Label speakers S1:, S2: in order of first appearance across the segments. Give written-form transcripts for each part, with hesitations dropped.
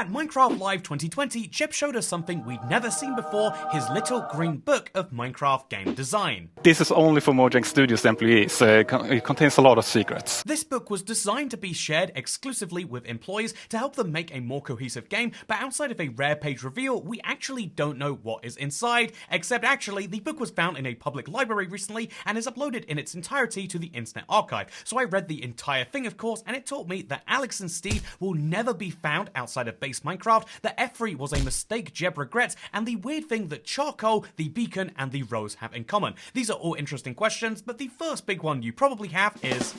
S1: At Minecraft Live 2020, Jeb showed us something we'd never seen before, his little green book of Minecraft game design.
S2: This is only for Mojang Studios employees, so it contains a lot of secrets.
S1: This book was designed to be shared exclusively with employees to help them make a more cohesive game, but outside of a rare page reveal, we actually don't know what is inside, except actually the book was found in a public library recently and is uploaded in its entirety to the Internet Archive. So I read the entire thing, of course, and it taught me that Alex and Steve will never be found outside of base Minecraft, that F3 was a mistake Jeb regrets, and the weird thing that charcoal, the beacon, and the rose have in common. These are all interesting questions, but the first big one you probably have is...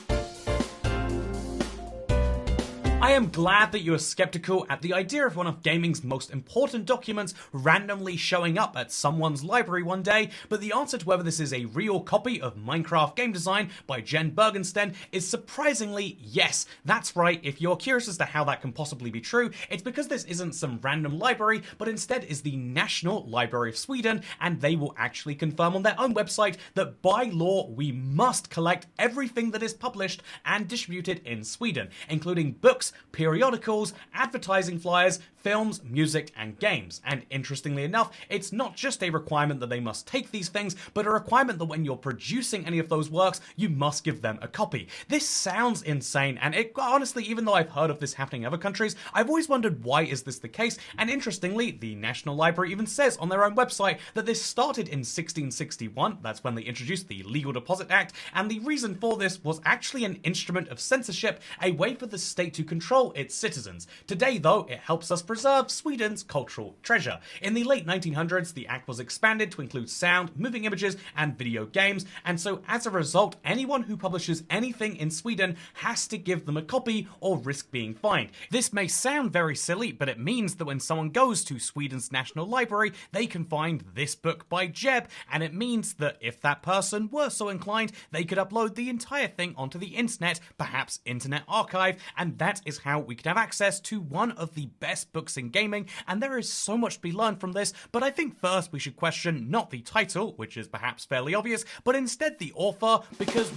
S1: I am glad that you are skeptical at the idea of one of gaming's most important documents randomly showing up at someone's library one day, but the answer to whether this is a real copy of Minecraft game design by Jen Bergensten is surprisingly yes. That's right, if you're curious as to how that can possibly be true, it's because this isn't some random library, but instead is the National Library of Sweden, and they will actually confirm on their own website that by law we must collect everything that is published and distributed in Sweden, including books, periodicals, advertising flyers, films, music, and games. And interestingly enough, it's not just a requirement that they must take these things, but a requirement that when you're producing any of those works, you must give them a copy. This sounds insane, and it honestly, even though I've heard of this happening in other countries, I've always wondered why is this the case, and interestingly, the National Library even says on their own website that this started in 1661, that's when they introduced the Legal Deposit Act, and the reason for this was actually an instrument of censorship, a way for the state to control its citizens. Today, though, it helps us preserve Sweden's cultural treasure. In the late 1900s, the act was expanded to include sound, moving images, and video games, and so as a result, anyone who publishes anything in Sweden has to give them a copy or risk being fined. This may sound very silly, but it means that when someone goes to Sweden's National Library, they can find this book by Jeb, and it means that if that person were so inclined, they could upload the entire thing onto the internet, perhaps Internet Archive, and that is how we could have access to one of the best books in gaming, and there is so much to be learned from this, but I think first we should question not the title, which is perhaps fairly obvious, but instead the author, because...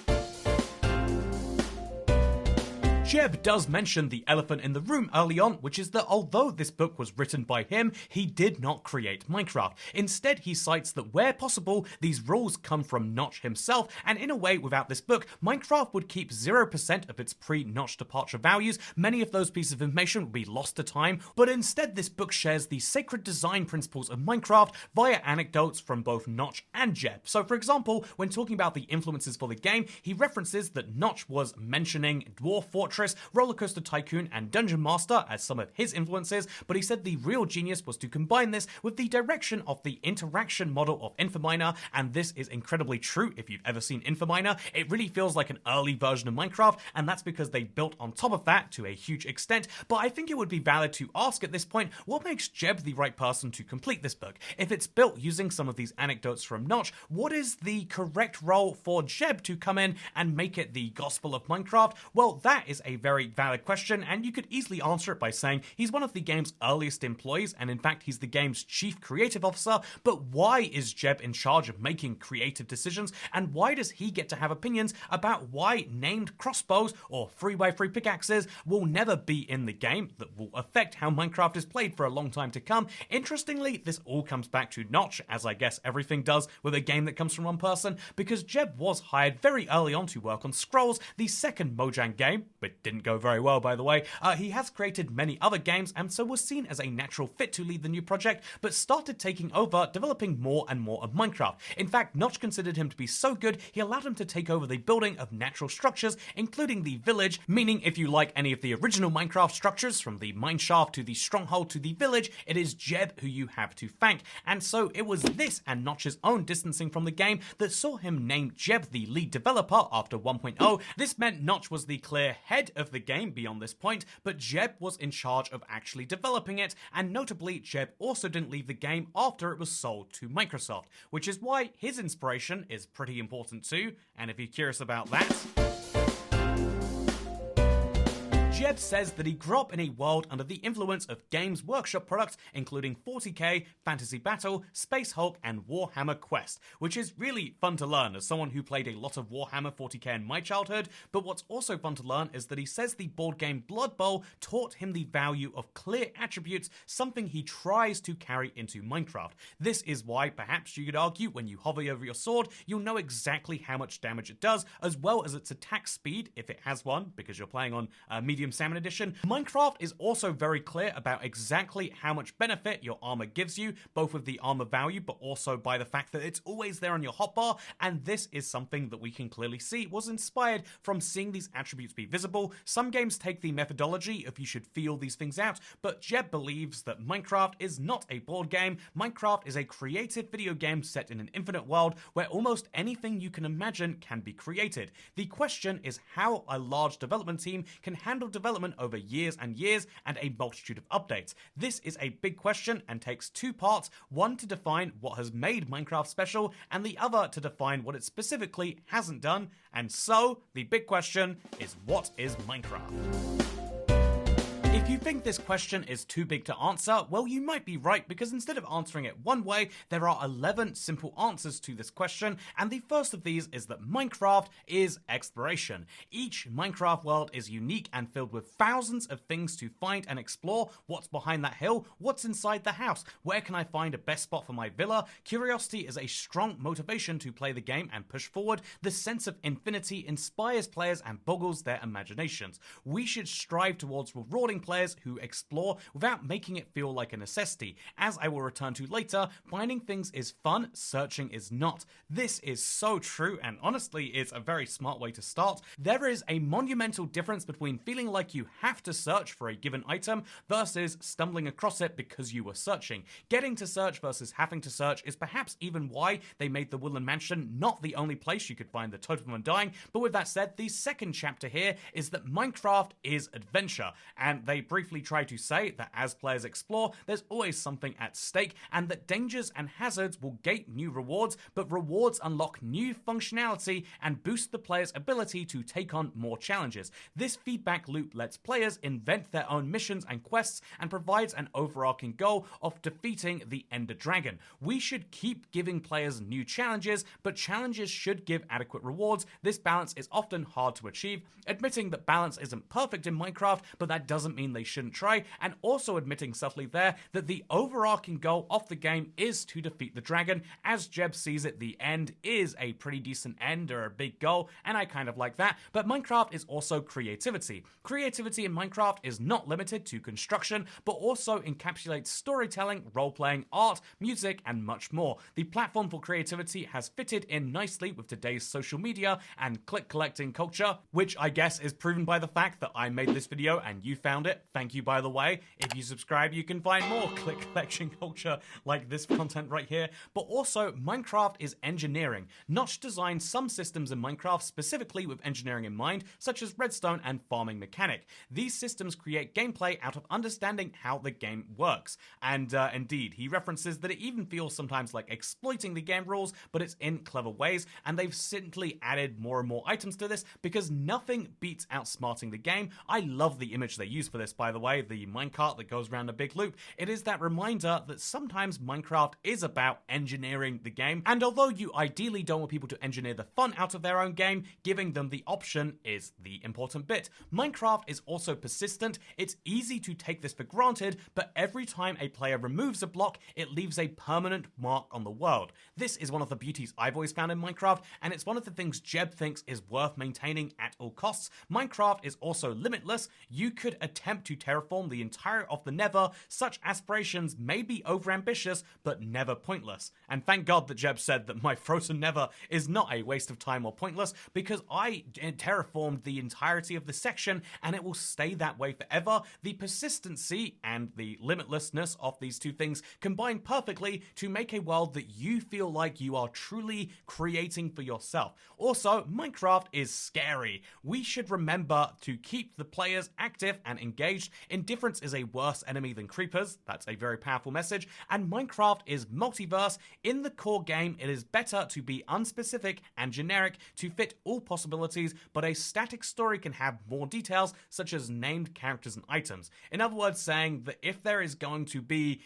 S1: Jeb does mention the elephant in the room early on, which is that although this book was written by him, he did not create Minecraft. Instead, he cites that where possible, these rules come from Notch himself, and in a way, without this book, Minecraft would keep 0% of its pre-Notch departure values. Many of those pieces of information would be lost to time, but instead this book shares the sacred design principles of Minecraft via anecdotes from both Notch and Jeb. So for example, when talking about the influences for the game, he references that Notch was mentioning Dwarf Fortress, Rollercoaster Tycoon, and Dungeon Master as some of his influences, but he said the real genius was to combine this with the direction of the interaction model of Infominer, and this is incredibly true if you've ever seen Infominer. It really feels like an early version of Minecraft, and that's because they built on top of that to a huge extent, but I think it would be valid to ask at this point, what makes Jeb the right person to complete this book? If it's built using some of these anecdotes from Notch, what is the correct role for Jeb to come in and make it the gospel of Minecraft? Well, that is a very valid question, and you could easily answer it by saying he's one of the game's earliest employees, and in fact he's the game's chief creative officer, but why is Jeb in charge of making creative decisions, and why does he get to have opinions about why named crossbows or 3x3 pickaxes will never be in the game that will affect how Minecraft is played for a long time to come? Interestingly, this all comes back to Notch, as I guess everything does with a game that comes from one person, because Jeb was hired very early on to work on Scrolls, the second Mojang game, but didn't go very well, by the way. He has created many other games, and so was seen as a natural fit to lead the new project, but started taking over, developing more and more of Minecraft. In fact, Notch considered him to be so good, he allowed him to take over the building of natural structures, including the village, meaning if you like any of the original Minecraft structures, from the mineshaft to the stronghold to the village, it is Jeb who you have to thank. And so it was this and Notch's own distancing from the game that saw him name Jeb the lead developer after 1.0. This meant Notch was the clear head of the game beyond this point, but Jeb was in charge of actually developing it, and notably, Jeb also didn't leave the game after it was sold to Microsoft, which is why his inspiration is pretty important too, and if you're curious about that... Jeb says that he grew up in a world under the influence of Games Workshop products including 40k, Fantasy Battle, Space Hulk, and Warhammer Quest, which is really fun to learn as someone who played a lot of Warhammer 40k in my childhood. But what's also fun to learn is that he says the board game Blood Bowl taught him the value of clear attributes, something he tries to carry into Minecraft. This is why, perhaps you could argue, when you hover over your sword, you'll know exactly how much damage it does, as well as its attack speed, if it has one, because you're playing on Medium Salmon Edition. Minecraft is also very clear about exactly how much benefit your armor gives you, both with the armor value, but also by the fact that it's always there on your hotbar, and this is something that we can clearly see was inspired from seeing these attributes be visible. Some games take the methodology of you should feel these things out, but Jeb believes that Minecraft is not a board game. Minecraft is a creative video game set in an infinite world where almost anything you can imagine can be created. The question is how a large development team can handle development over years and years and a multitude of updates. This is a big question and takes two parts, one to define what has made Minecraft special and the other to define what it specifically hasn't done. And so, the big question is, what is Minecraft? If you think this question is too big to answer, well, you might be right, because instead of answering it one way, there are 11 simple answers to this question, and the first of these is that Minecraft is exploration. Each Minecraft world is unique and filled with thousands of things to find and explore. What's behind that hill? What's inside the house? Where can I find a best spot for my villa? Curiosity is a strong motivation to play the game and push forward. The sense of infinity inspires players and boggles their imaginations. We should strive towards rewarding players who explore without making it feel like a necessity. As I will return to later, finding things is fun, searching is not. This is so true, and honestly is a very smart way to start. There is a monumental difference between feeling like you have to search for a given item versus stumbling across it because you were searching. Getting to search versus having to search is perhaps even why they made the Woodland Mansion not the only place you could find the Totem of Undying. But with that said, the second chapter here is that Minecraft is adventure, and they briefly try to say that as players explore, there's always something at stake, and that dangers and hazards will gate new rewards, but rewards unlock new functionality and boost the player's ability to take on more challenges. This feedback loop lets players invent their own missions and quests and provides an overarching goal of defeating the Ender Dragon. We should keep giving players new challenges, but challenges should give adequate rewards. This balance is often hard to achieve. Admitting that balance isn't perfect in Minecraft, but that doesn't mean they shouldn't try, and also admitting subtly there that the overarching goal of the game is to defeat the dragon. As Jeb sees it, the end is a pretty decent end or a big goal, and I kind of like that, but Minecraft is also creativity. Creativity in Minecraft is not limited to construction, but also encapsulates storytelling, role-playing, art, music, and much more. The platform for creativity has fitted in nicely with today's social media and click-collecting culture, which I guess is proven by the fact that I made this video and you found it. Thank you, by the way. If you subscribe, you can find more click collection culture like this content right here. But also, Minecraft is engineering. Notch designed some systems in Minecraft specifically with engineering in mind, such as redstone and farming mechanic. These systems create gameplay out of understanding how the game works. And indeed, he references that it even feels sometimes like exploiting the game rules, but it's in clever ways, and they've simply added more and more items to this because nothing beats outsmarting the game. I love the image they use for this, by the way, the minecart that goes around a big loop. It is that reminder that sometimes Minecraft is about engineering the game, and although you ideally don't want people to engineer the fun out of their own game, giving them the option is the important bit. Minecraft is also persistent. It's easy to take this for granted, but every time a player removes a block, it leaves a permanent mark on the world. This is one of the beauties I've always found in Minecraft, and it's one of the things Jeb thinks is worth maintaining at all costs. Minecraft is also limitless. You could attempt to terraform the entire of the Nether. Such aspirations may be overambitious, but never pointless. And thank God that Jeb said that my frozen Nether is not a waste of time or pointless, because I terraformed the entirety of the section, and it will stay that way forever. The persistency and the limitlessness of these two things combine perfectly to make a world that you feel like you are truly creating for yourself. Also, Minecraft is scary. We should remember to keep the players active and engaged engaged. Indifference is a worse enemy than creepers. That's a very powerful message. And Minecraft is multiverse. In the core game, it is better to be unspecific and generic to fit all possibilities, but a static story can have more details, such as named characters and items. In other words, saying that if there is going to be,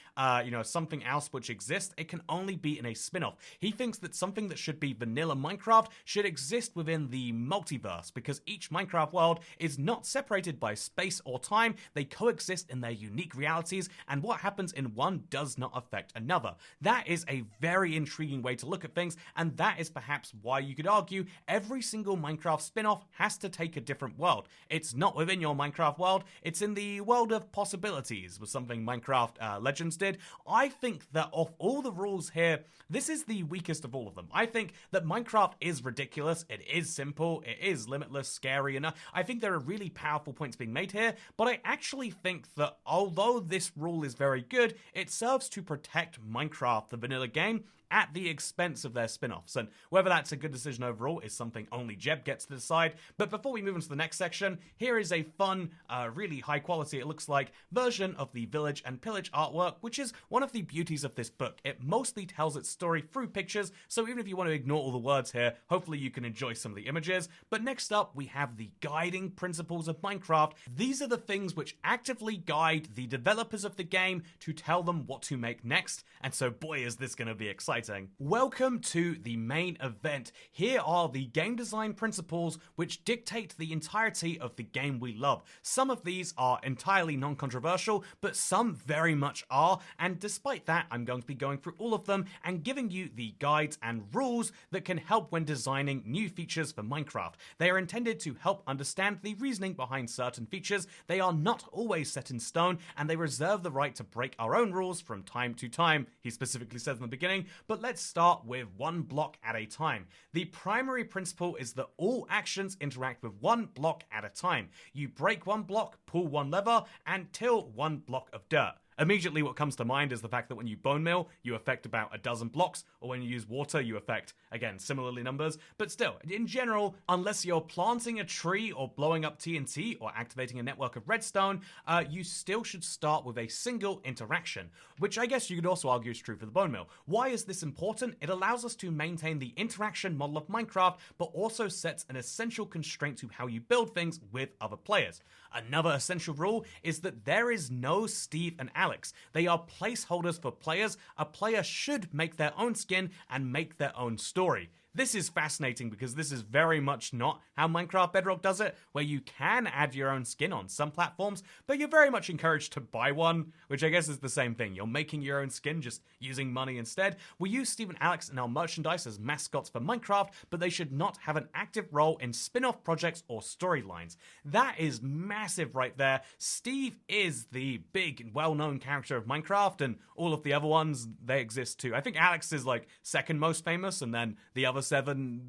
S1: something else which exists, it can only be in a spin-off. He thinks that something that should be vanilla Minecraft should exist within the multiverse, because each Minecraft world is not separated by space or time. They coexist in their unique realities, and what happens in one does not affect another. That is a very intriguing way to look at things, and that is perhaps why you could argue every single Minecraft spin-off has to take a different world. It's not within your Minecraft world, it's in the world of possibilities, was something Minecraft Legends did. I think that of all the rules here, this is the weakest of all of them. I think that Minecraft is ridiculous, it is simple, it is limitless, scary enough. I think there are really powerful points being made here, but I actually think that although this rule is very good, it serves to protect Minecraft, the vanilla game, at the expense of their spin-offs. And whether that's a good decision overall is something only Jeb gets to decide. But before we move into the next section, here is a fun, really high quality, it looks like, version of the Village and Pillage artwork, which is one of the beauties of this book. It mostly tells its story through pictures, so even if you want to ignore all the words here, hopefully you can enjoy some of the images. But next up, we have the guiding principles of Minecraft. These are the things which actively guide the developers of the game to tell them what to make next, and so boy is this going to be exciting. Welcome to the main event. Here are the game design principles which dictate the entirety of the game we love. Some of these are entirely non-controversial, but some very much are, and despite that, I'm going to be going through all of them and giving you the guides and rules that can help when designing new features for Minecraft. They are intended to help understand the reasoning behind certain features. They are not always set in stone, and they reserve the right to break our own rules from time to time, he specifically says in the beginning. But let's start with one block at a time. The primary principle is that all actions interact with one block at a time. You break one block, pull one lever, and till one block of dirt. Immediately what comes to mind is the fact that when you bone meal, you affect about a dozen blocks, or when you use water, you affect, again, similarly numbers. But still, in general, unless you're planting a tree or blowing up TNT or activating a network of redstone, you still should start with a single interaction, which I guess you could also argue is true for the bone meal. Why is this important? It allows us to maintain the interaction model of Minecraft, but also sets an essential constraint to how you build things with other players. Another essential rule is that there is no Steve and Alex. They are placeholders for players. A player should make their own skin and make their own story. This is fascinating because this is very much not how Minecraft Bedrock does it, where you can add your own skin on some platforms, but you're very much encouraged to buy one, which I guess is the same thing. You're making your own skin, just using money instead. We use Steve and Alex in our merchandise as mascots for Minecraft, but they should not have an active role in spin-off projects or storylines. That is massive right there. Steve is the big, well-known character of Minecraft, and all of the other ones, they exist too. I think Alex is like second most famous, and then the other 7,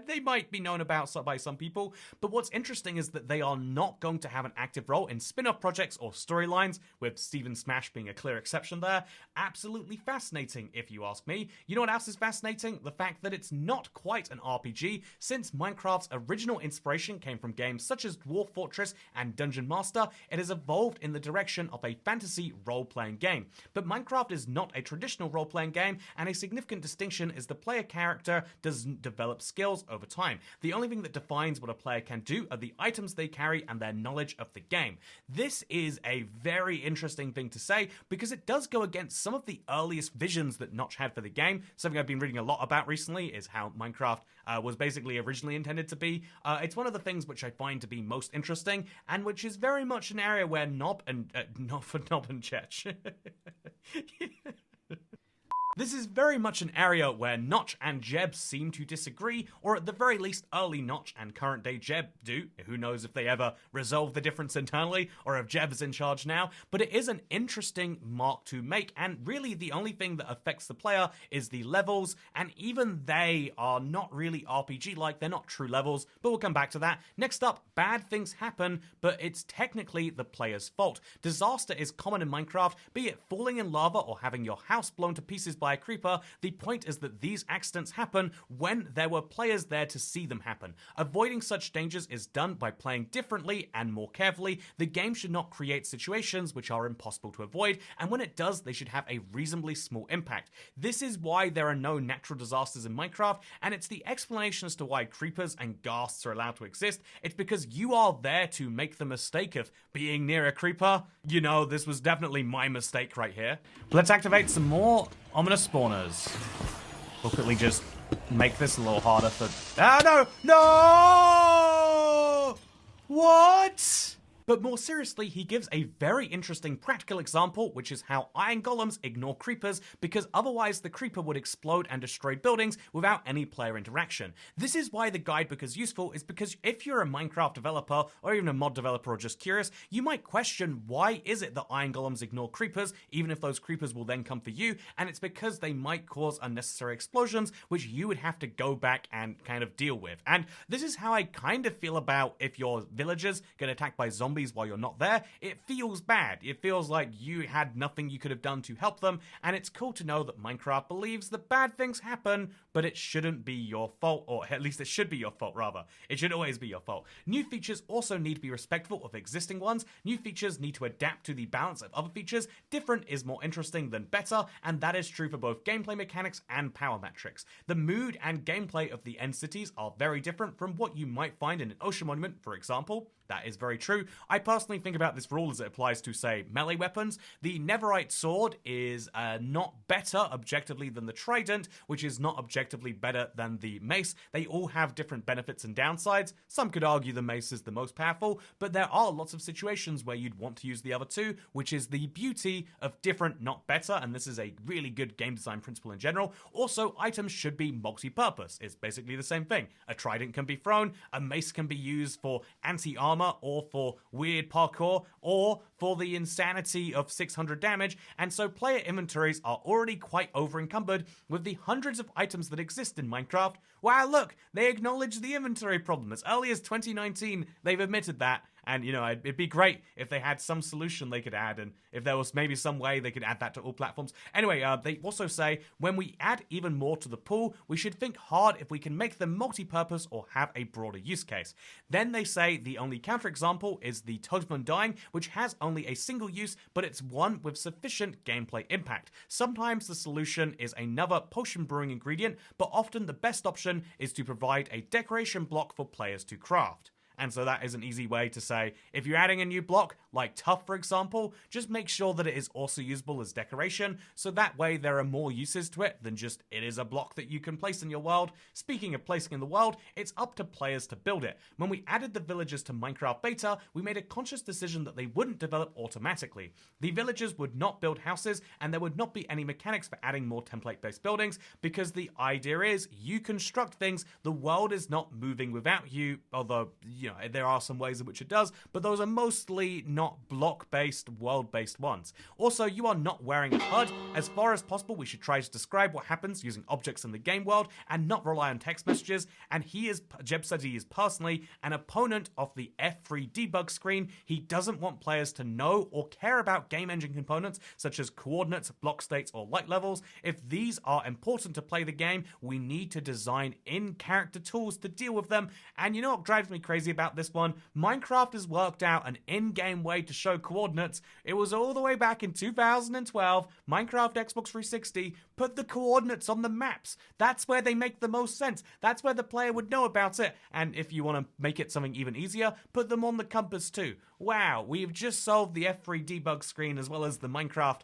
S1: they might be known about by some people, but what's interesting is that they are not going to have an active role in spin-off projects or storylines, with Steven Smash being a clear exception there. Absolutely fascinating, if you ask me. You know what else is fascinating? The fact that it's not quite an RPG, since Minecraft's original inspiration came from games such as Dwarf Fortress and Dungeon Master. It has evolved in the direction of a fantasy role-playing game. But Minecraft is not a traditional role-playing game, and a significant distinction is the player character doesn't develop skills over time. The only thing that defines what a player can do are the items they carry and their knowledge of the game. This is a very interesting thing to say because it does go against some of the earliest visions that Notch had for the game. Something I've been reading a lot about recently is how Minecraft was basically originally intended to be. It's one of the things which I find to be most interesting, and which is very much an area where Nob and Chech This is very much an area where Notch and Jeb seem to disagree, or at the very least early Notch and current day Jeb do. Who knows if they ever resolve the difference internally, or if Jeb is in charge now, but it is an interesting mark to make, and really the only thing that affects the player is the levels, and even they are not really RPG-like, they're not true levels, but we'll come back to that. Next up, bad things happen, but it's technically the player's fault. Disaster is common in Minecraft, be it falling in lava or having your house blown to pieces by by a creeper. The point is that these accidents happen when there were players there to see them happen. Avoiding such dangers is done by playing differently and more carefully. The game should not create situations which are impossible to avoid, and when it does, they should have a reasonably small impact. This is why there are no natural disasters in Minecraft, and it's the explanation as to why creepers and ghasts are allowed to exist. It's because you are there to make the mistake of being near a creeper. You know, this was definitely my mistake right here. Let's activate some more ominous spawners. We'll quickly just make this a little harder for... Ah, no! What? But more seriously, he gives a very interesting practical example, which is how iron golems ignore creepers, because otherwise the creeper would explode and destroy buildings without any player interaction. This is why the guidebook is useful, is because if you're a Minecraft developer, or even a mod developer or just curious, you might question why is it that iron golems ignore creepers, even if those creepers will then come for you, and it's because they might cause unnecessary explosions, which you would have to go back and kind of deal with. And this is how I kind of feel about if your villagers get attacked by zombies while you're not there. It feels bad. It feels like you had nothing you could have done to help them, and it's cool to know that Minecraft believes that bad things happen, but it shouldn't be your fault, or at least it should be your fault, rather. It should always be your fault. New features also need to be respectful of existing ones. New features need to adapt to the balance of other features. Different is more interesting than better, and that is true for both gameplay mechanics and power metrics. The mood and gameplay of the end cities are very different from what you might find in an ocean monument, for example. That is very true. I personally think about this rule as it applies to, say, melee weapons. The Netherite sword is not better objectively than the trident, which is not objectively better than the mace. They all have different benefits and downsides. Some could argue the mace is the most powerful, but there are lots of situations where you'd want to use the other two, which is the beauty of different, not better, and this is a really good game design principle in general. Also, items should be multi-purpose. It's basically the same thing. A trident can be thrown, a mace can be used for anti-armor, or for weird parkour, or for the insanity of 600 damage, and so player inventories are already quite over-encumbered with the hundreds of items that exist in Minecraft. Wow, look, they acknowledge the inventory problem. As early as 2019, they've admitted that. And, you know, it'd be great if they had some solution they could add, and if there was maybe some way they could add that to all platforms. Anyway, they also say, when we add even more to the pool, we should think hard if we can make them multi-purpose or have a broader use case. Then they say the only counterexample is the Totem Undying, which has only a single use, but it's one with sufficient gameplay impact. Sometimes the solution is another potion brewing ingredient, but often the best option is to provide a decoration block for players to craft. And so that is an easy way to say, if you're adding a new block, like Tough for example, just make sure that it is also usable as decoration, so that way there are more uses to it than just it is a block that you can place in your world. Speaking of placing in the world, it's up to players to build it. When we added the villagers to Minecraft Beta, we made a conscious decision that they wouldn't develop automatically. The villagers would not build houses, and there would not be any mechanics for adding more template-based buildings, because the idea is you construct things, the world is not moving without you, although, you know, there are some ways in which it does, but those are mostly not block-based, world-based ones. Also, you are not wearing a HUD. As far as possible, we should try to describe what happens using objects in the game world and not rely on text messages, and Jeb said he is personally an opponent of the F3 debug screen. He doesn't want players to know or care about game engine components such as coordinates, block states, or light levels. If these are important to play the game, we need to design in-character tools to deal with them, and you know what drives me crazy about this one? Minecraft has worked out an in-game way to show coordinates. It was all the way back in 2012, Minecraft Xbox 360 put the coordinates on the maps. That's where they make the most sense. That's where the player would know about it. And if you want to make it something even easier, put them on the compass too. Wow, we've just solved the F3 debug screen as well as the Minecraft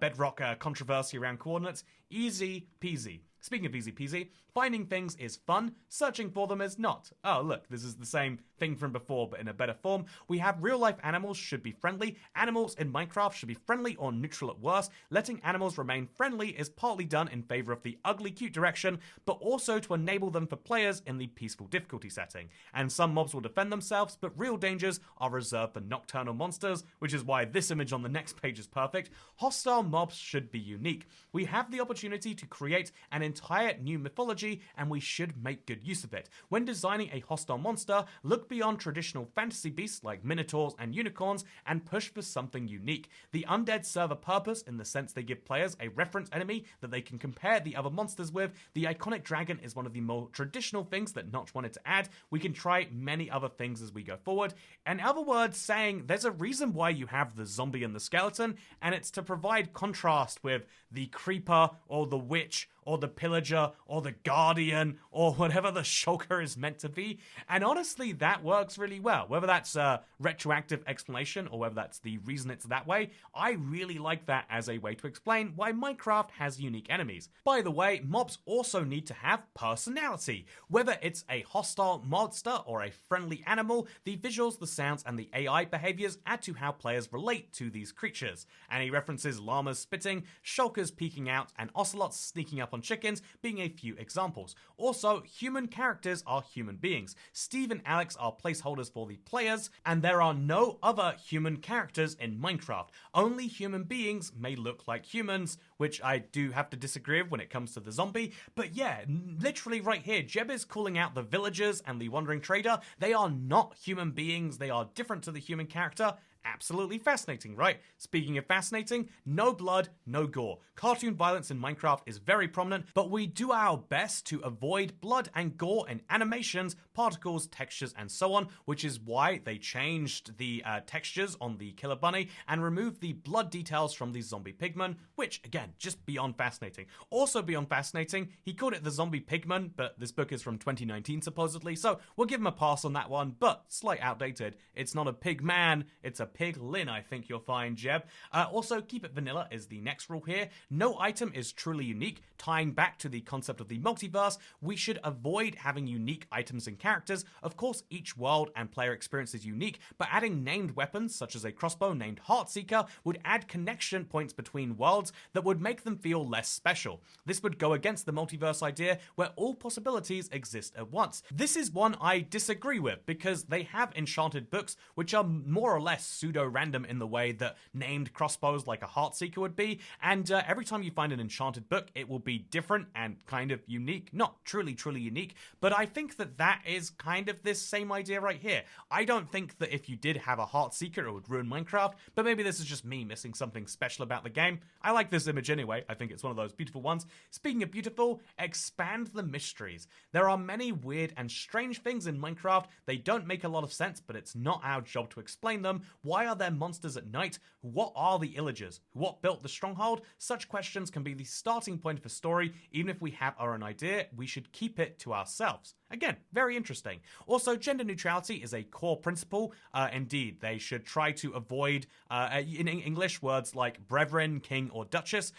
S1: Bedrock controversy around coordinates. Easy peasy. Speaking of easy peasy, finding things is fun, searching for them is not. Oh look, this is the same thing from before but in a better form. We have real life animals should be friendly. Animals in Minecraft should be friendly or neutral at worst. Letting animals remain friendly is partly done in favor of the ugly cute direction, but also to enable them for players in the peaceful difficulty setting. And some mobs will defend themselves, but real dangers are reserved for nocturnal monsters, which is why this image on the next page is perfect. Hostile mobs should be unique. We have the opportunity to create an entire new mythology, and we should make good use of it. When designing a hostile monster, look beyond traditional fantasy beasts like minotaurs and unicorns and push for something unique. The undead serve a purpose in the sense they give players a reference enemy that they can compare the other monsters with. The iconic dragon is one of the more traditional things that Notch wanted to add. We can try many other things as we go forward. In other words, saying there's a reason why you have the zombie and the skeleton, and it's to provide contrast with the creeper or the witch or the pillager or the guardian or whatever the shulker is meant to be. And honestly, that works really well. Whether that's a retroactive explanation or whether that's the reason it's that way, I really like that as a way to explain why Minecraft has unique enemies. By the way, mobs also need to have personality. Whether it's a hostile monster or a friendly animal, the visuals, the sounds, and the AI behaviors add to how players relate to these creatures. And he references llamas spitting, shulkers peeking out, and ocelots sneaking up on chickens being a few examples. Also, human characters are human beings. Steve and Alex are placeholders for the players, and there are no other human characters in Minecraft. Only human beings may look like humans, which I do have to disagree with when it comes to the zombie. But yeah, literally right here, Jeb is calling out the villagers and the wandering trader. They are not human beings. They are different to the human character. Absolutely fascinating, right? Speaking of fascinating, no blood, no gore. Cartoon violence in Minecraft is very prominent, but we do our best to avoid blood and gore in animations, particles, textures, and so on, which is why they changed the textures on the killer bunny and removed the blood details from the zombie pigman, which, again, just beyond fascinating. Also beyond fascinating, he called it the zombie pigman, but this book is from 2019 supposedly, so we'll give him a pass on that one, but slight outdated. It's not a pig man, it's a piglin, I think you'll find, Jeb. Also, keep it vanilla is the next rule here. No item is truly unique. Tying back to the concept of the multiverse, we should avoid having unique items and characters. Of course, each world and player experience is unique, but adding named weapons, such as a crossbow named Heartseeker, would add connection points between worlds that would make them feel less special. This would go against the multiverse idea, where all possibilities exist at once. This is one I disagree with, because they have enchanted books, which are more or less pseudo-random in the way that named crossbows like a Heartseeker would be, and every time you find an enchanted book, it will be different and kind of unique. Not truly unique, but I think that that is kind of this same idea right here. I don't think that if you did have a Heartseeker, it would ruin Minecraft, but maybe this is just me missing something special about the game. I like this image anyway. I think it's one of those beautiful ones. Speaking of beautiful, expand the mysteries. There are many weird and strange things in Minecraft. They don't make a lot of sense, but it's not our job to explain them. Why are there monsters at night? What are the illagers? What built the stronghold? Such questions can be the starting point of a story. Even if we have our own idea, we should keep it to ourselves. Again, very interesting. Also, gender neutrality is a core principle. Indeed, they should try to avoid, in English, words like brethren, king, or duchess.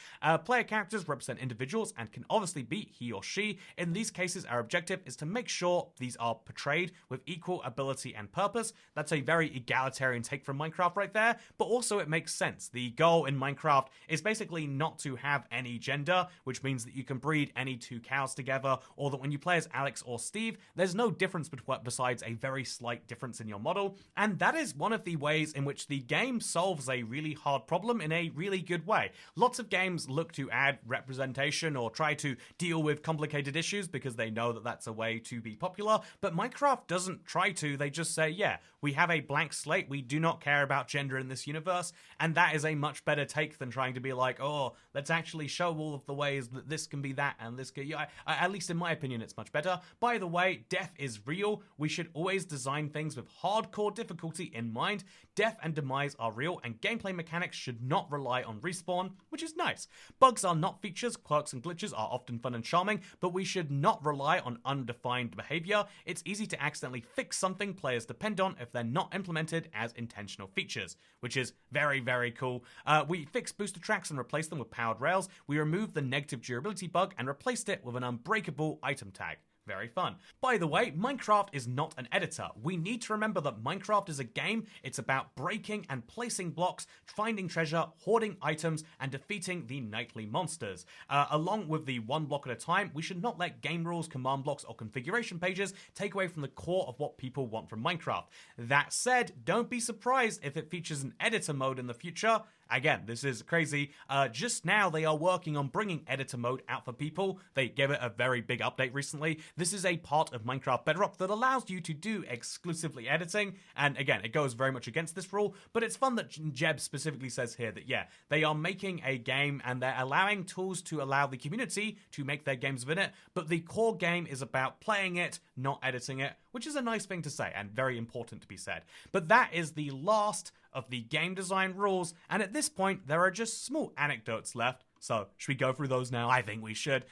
S1: Player characters represent individuals and can obviously be he or she. In these cases, our objective is to make sure these are portrayed with equal ability and purpose. That's a very egalitarian take from Minecraft right there, but also it makes sense. The goal in Minecraft is basically not to have any gender, which means that you can breed any two cows together, or that when you play as Alex or Steve, there's no difference besides a very slight difference in your model, and that is one of the ways in which the game solves a really hard problem in a really good way. Lots of games look to add representation or try to deal with complicated issues because they know that that's a way to be popular, but Minecraft doesn't try to. They just say, yeah, we have a blank slate, we do not care about gender in this universe, and that is a much better take than trying to be like, oh, let's actually show all of the ways that this can be that and this can... at least in my opinion, it's much better. By the way, death is real. We should always design things with hardcore difficulty in mind. Death and demise are real, and gameplay mechanics should not rely on respawn, which is nice. Bugs are not features, quirks and glitches are often fun and charming, but we should not rely on undefined behavior. It's easy to accidentally fix something players depend on if they're not implemented as intentional features, which is very, very cool. We fixed booster tracks and replaced them with powered rails. We removed the negative durability bug and replaced it with an unbreakable item tag. Very fun. By the way, Minecraft is not an editor. We need to remember that Minecraft is a game. It's about breaking and placing blocks, finding treasure, hoarding items, and defeating the nightly monsters. Along with the one block at a time, we should not let game rules, command blocks, or configuration pages take away from the core of what people want from Minecraft. That said, don't be surprised if it features an editor mode in the future. Again, this is crazy. Just now, they are working on bringing editor mode out for people. They gave it a very big update recently. This is a part of Minecraft Bedrock that allows you to do exclusively editing. And again, it goes very much against this rule, but it's fun that Jeb specifically says here that, yeah, they are making a game and they're allowing tools to allow the community to make their games within it, but the core game is about playing it, not editing it, which is a nice thing to say and very important to be said. But that is the last of the game design rules, and at this point there are just small anecdotes left. So, should we go through those now? I think we should.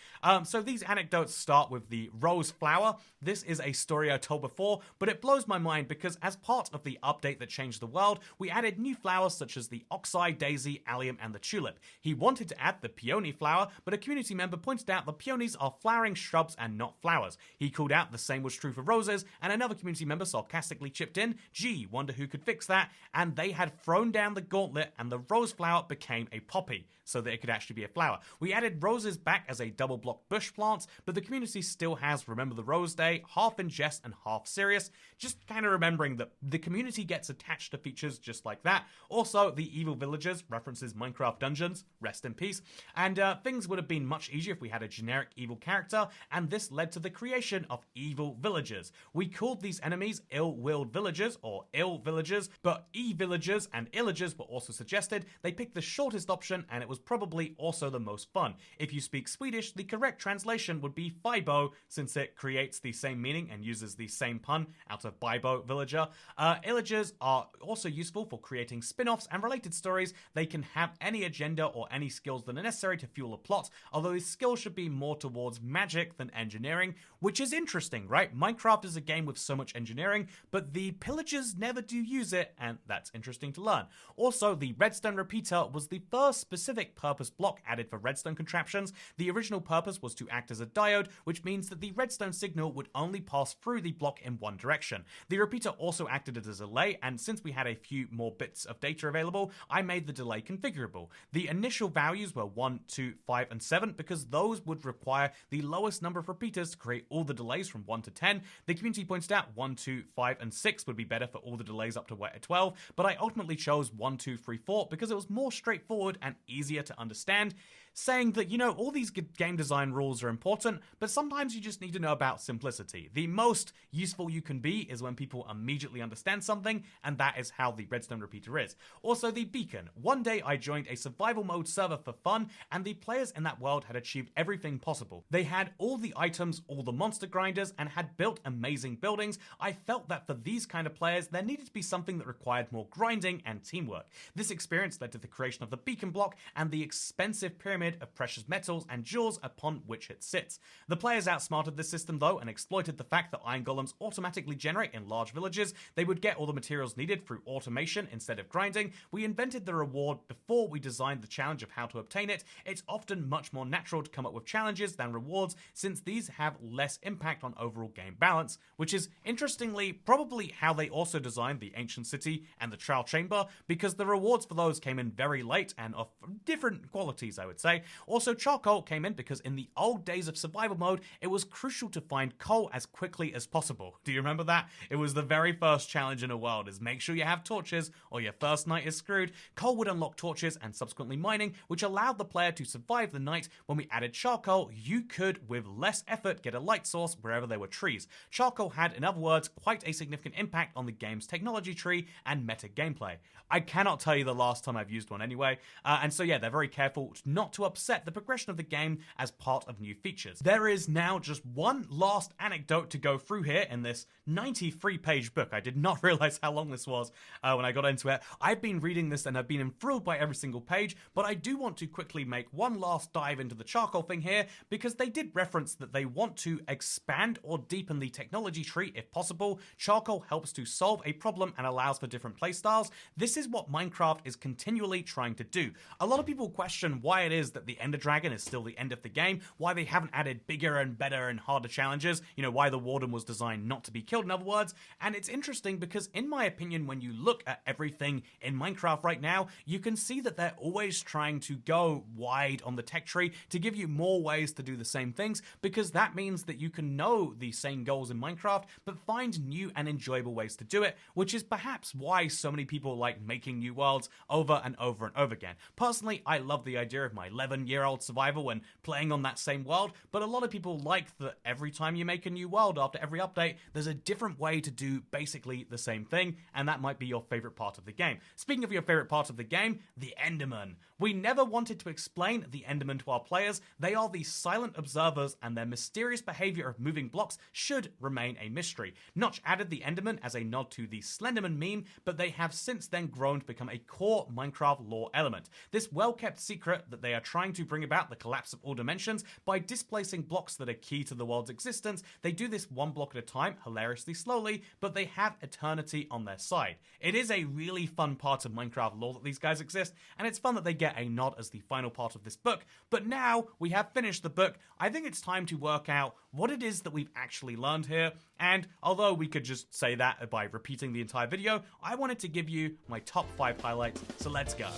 S1: So these anecdotes start with the rose flower. This is a story I told before, but it blows my mind because as part of the update that changed the world, we added new flowers such as the oxeye, daisy, allium, and the tulip. He wanted to add the peony flower, but a community member pointed out the peonies are flowering shrubs and not flowers. He called out the same was true for roses, and another community member sarcastically chipped in, gee, wonder who could fix that, and they had thrown down the gauntlet and the rose flower became a poppy, so that it could actually be a flower. We added roses back as a double block bush plant, but the community still has Remember the Rose Day, half in jest and half serious. Just kind of remembering that the community gets attached to features just like that. Also, the evil villagers references Minecraft dungeons, rest in peace. And things would have been much easier if we had a generic evil character, and this led to the creation of evil villagers. We called these enemies ill-willed villagers, or ill villagers, but e-villagers and illagers were also suggested. They picked the shortest option, and it was probably also the most fun. If you speak Swedish, the correct translation would be Fibo, since it creates the same meaning and uses the same pun out of Bibo villager. Illagers are also useful for creating spin-offs and related stories. They can have any agenda or any skills that are necessary to fuel a plot, although these skills should be more towards magic than engineering, which is interesting, right? Minecraft is a game with so much engineering, but the pillagers never do use it, and that's interesting to learn. Also, the redstone repeater was the first specific purpose block added for redstone contraptions. The original purpose was to act as a diode, which means that the redstone signal would only pass through the block in one direction. The repeater also acted as a delay, and since we had a few more bits of data available, I made the delay configurable. The initial values were 1, 2, 5, and 7 because those would require the lowest number of repeaters to create all the delays from 1 to 10. The community pointed out 1, 2, 5, and 6 would be better for all the delays up to 12, but I ultimately chose 1, 2, 3, 4 because it was more straightforward and easier to understand, saying that, you know, all these game design rules are important, but sometimes you just need to know about simplicity. The most useful you can be is when people immediately understand something, and that is how the redstone repeater is. Also, the beacon. One day I joined a survival mode server for fun, and the players in that world had achieved everything possible. They had all the items, all the monster grinders, and had built amazing buildings. I felt that for these kind of players, there needed to be something that required more grinding and teamwork. This experience led to the creation of the beacon block and the expensive pyramid of precious metals and jewels upon which it sits. The players outsmarted this system though and exploited the fact that iron golems automatically generate in large villages. They would get all the materials needed through automation instead of grinding. We invented the reward before we designed the challenge of how to obtain it. It's often much more natural to come up with challenges than rewards, since these have less impact on overall game balance, which is interestingly probably how they also designed the ancient city and the trial chamber, because the rewards for those came in very late and of different qualities, I would say. Also, charcoal came in because in the old days of survival mode, it was crucial to find coal as quickly as possible. Do you remember that? It was the very first challenge in a world, is make sure you have torches or your first night is screwed. Coal would unlock torches and subsequently mining, which allowed the player to survive the night. When we added charcoal, you could, with less effort, get a light source wherever there were trees. Charcoal had, in other words, quite a significant impact on the game's technology tree and meta gameplay. I cannot tell you the last time I've used one anyway, and so yeah, they're very careful not to upset the progression of the game as part of new features. There is now just one last anecdote to go through here in this 93-page book. I did not realize how long this was when I got into it. I've been reading this and have been enthralled by every single page, but I do want to quickly make one last dive into the charcoal thing here, because they did reference that they want to expand or deepen the technology tree if possible. Charcoal helps to solve a problem and allows for different playstyles. This is what Minecraft is continually trying to do. A lot of people question question why it is that the Ender Dragon is still the end of the game, why they haven't added bigger and better and harder challenges, why the Warden was designed not to be killed, in other words. And it's interesting because, in my opinion, when you look at everything in Minecraft right now, you can see that they're always trying to go wide on the tech tree to give you more ways to do the same things, because that means that you can know the same goals in Minecraft, but find new and enjoyable ways to do it, which is perhaps why so many people like making new worlds over and over and over again. Personally, I love the idea of my 11-year-old survival and playing on that same world, but a lot of people like that every time you make a new world after every update, there's a different way to do basically the same thing, and that might be your favorite part of the game. Speaking of your favorite part of the game, the Enderman. We never wanted to explain the Enderman to our players. They are the silent observers, and their mysterious behavior of moving blocks should remain a mystery. Notch added the Enderman as a nod to the Slenderman meme, but they have since then grown to become a core Minecraft lore element. This well-kept secret that they are trying to bring about the collapse of all dimensions by displacing blocks that are key to the world's existence. They do this one block at a time, hilariously slowly, but they have eternity on their side. It is a really fun part of Minecraft lore that these guys exist, and it's fun that they get a nod as the final part of this book. But now we have finished the book, I think it's time to work out what it is that we've actually learned here. And although we could just say that by repeating the entire video, I wanted to give you my top 5 highlights, so let's go.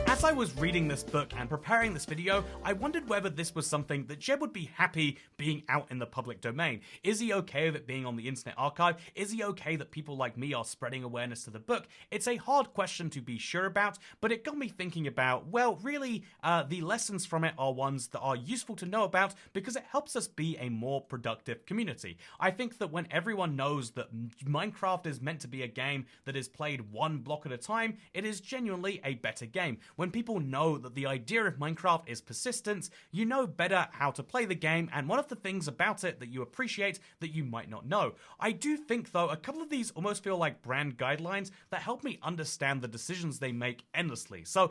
S1: As I was reading this book and preparing this video, I wondered whether this was something that Jeb would be happy being out in the public domain. Is he okay with it being on the Internet Archive? Is he okay that people like me are spreading awareness to the book? It's a hard question to be sure about, but it got me thinking about, well, really, the lessons from it are ones that are useful to know about because it helps us be a more productive community. I think that when everyone knows that Minecraft is meant to be a game that is played one block at a time, it is genuinely a better game. When people know that the idea of Minecraft is persistence, you know better how to play the game, and one of the things about it that you appreciate that you might not know. I do think, though, a couple of these almost feel like brand guidelines that help me understand the decisions they make endlessly. So,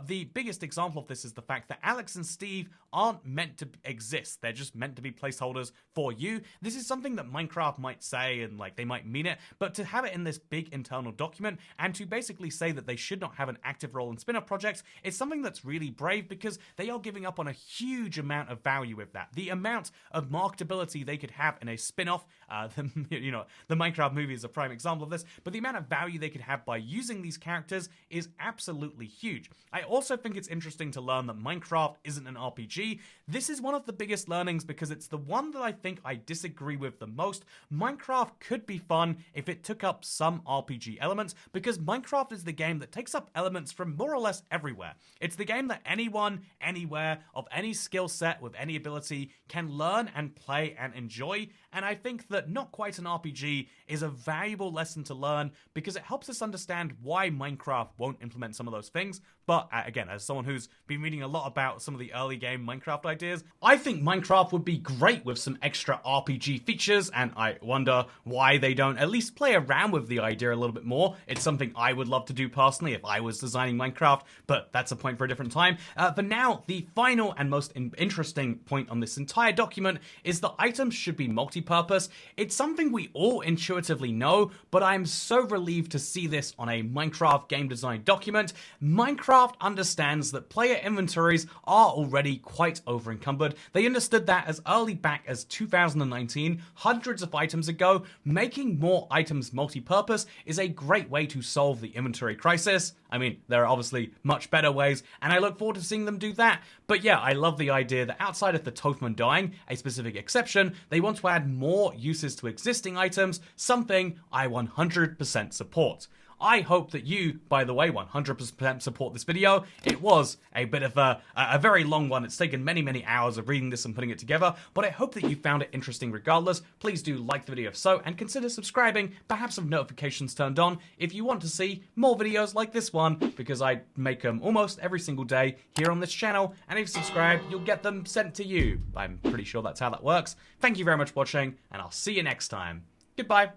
S1: the biggest example of this is the fact that Alex and Steve aren't meant to exist. They're just meant to be placeholders for you. This is something that Minecraft might say, and they might mean it, but to have it in this big internal document, and to basically say that they should not have an active role in spin-off projects, it's something that's really brave because they are giving up on a huge amount of value with that. The amount of marketability they could have in a spin-off, the Minecraft movie is a prime example of this, but the amount of value they could have by using these characters is absolutely huge. I also think it's interesting to learn that Minecraft isn't an RPG. This is one of the biggest learnings because it's the one that I think I disagree with the most. Minecraft could be fun if it took up some RPG elements, because Minecraft is the game that takes up elements from more or less everywhere. It's the game that anyone, anywhere, of any skill set, with any ability, can learn and play and enjoy, and I think that not quite an RPG is a valuable lesson to learn because it helps us understand why Minecraft won't implement some of those things. But again, as someone who's been reading a lot about some of the early game Minecraft ideas, I think Minecraft would be great with some extra RPG features, and I wonder why they don't at least play around with the idea a little bit more. It's something I would love to do personally if I was designing Minecraft, but that's a point for a different time. For now, the final and most interesting point on this entire document is that items should be multi-purpose. It's something we all intuitively know, but I'm so relieved to see this on a Minecraft game design document. Minecraft understands that player inventories are already quite over-encumbered. They understood that as early back as 2019, hundreds of items ago. Making more items multi-purpose is a great way to solve the inventory crisis. I mean, there are obviously much better ways, and I look forward to seeing them do that. But yeah, I love the idea that outside of the totem dying, a specific exception, they want to add more uses to existing items, something I 100% support. I hope that you, by the way, 100% support this video. It was a bit of a very long one. It's taken many, many hours of reading this and putting it together, but I hope that you found it interesting regardless. Please do like the video if so, and consider subscribing, perhaps with notifications turned on, if you want to see more videos like this one, because I make them almost every single day here on this channel, and if you subscribe, you'll get them sent to you. I'm pretty sure that's how that works. Thank you very much for watching, and I'll see you next time. Goodbye.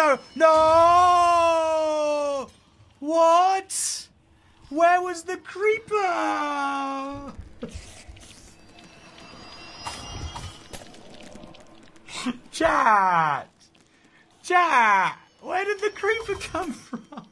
S1: no, no! What? Where was the creeper? Chat! Where did the creeper come from?